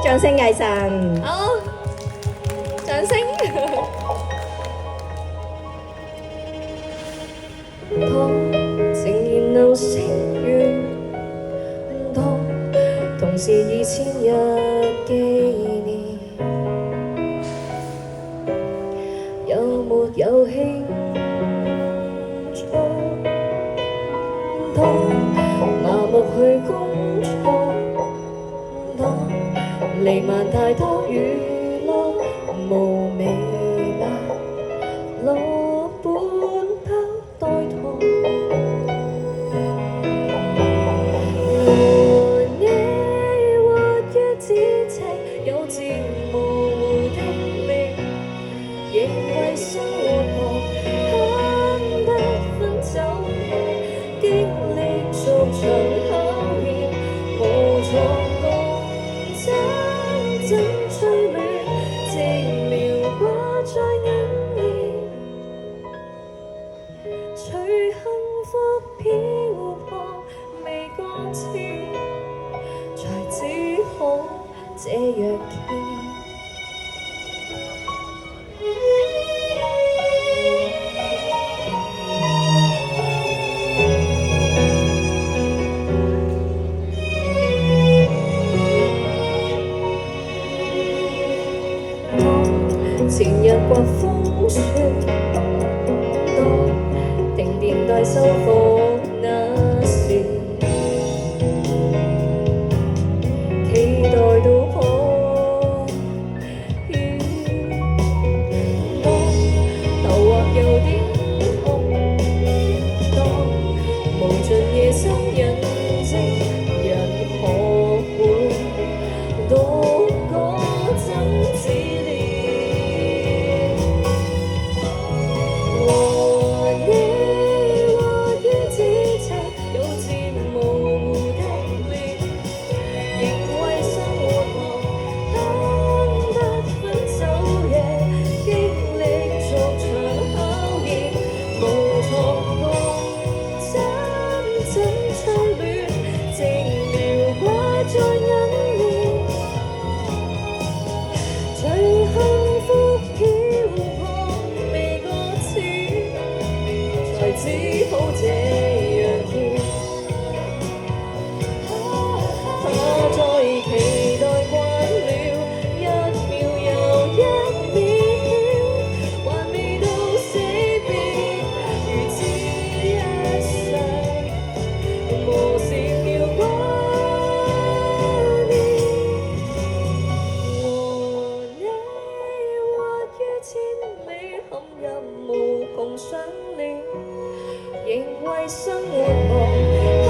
掌聲藝神。好，掌聲。當情然流星遠當，同是2000日紀念，有沒有慶祝？當麻木去工作，當彌漫太多娛樂，無味吧，落半包代糖。和你活於咫尺，有自模糊的臉，仍為生活忙，慳不分晝夜，經歷逐場考驗，無從共爭爭取戀，寂寥掛在眼簾，隨幸福飄泊未覺遲，才只好這樣見。前日刮風雪，當停電大修復那時，期待到破曉。當頭或有點紅，當無盡夜深人靜，人學會獨個怎自憐。只好這樣見，他在期待慣了，一秒又一秒，還未到死別，如此一世，無時秒掛念。和你活於千里，陷入無窮相戀，仍為生活忙，慳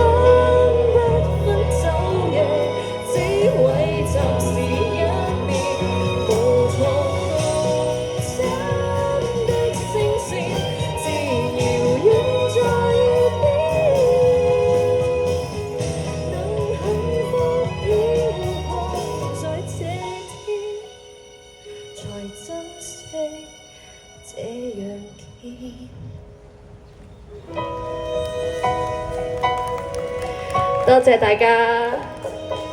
不分晝夜，只為暫時一面，無從共爭的聲線，自遙遠在耳邊，能幸福飄泊在這天，才珍惜這樣見。多謝大家，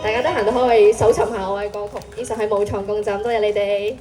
大家得閒都可以搜尋下我嘅歌曲，以上係無床共枕，多謝你哋。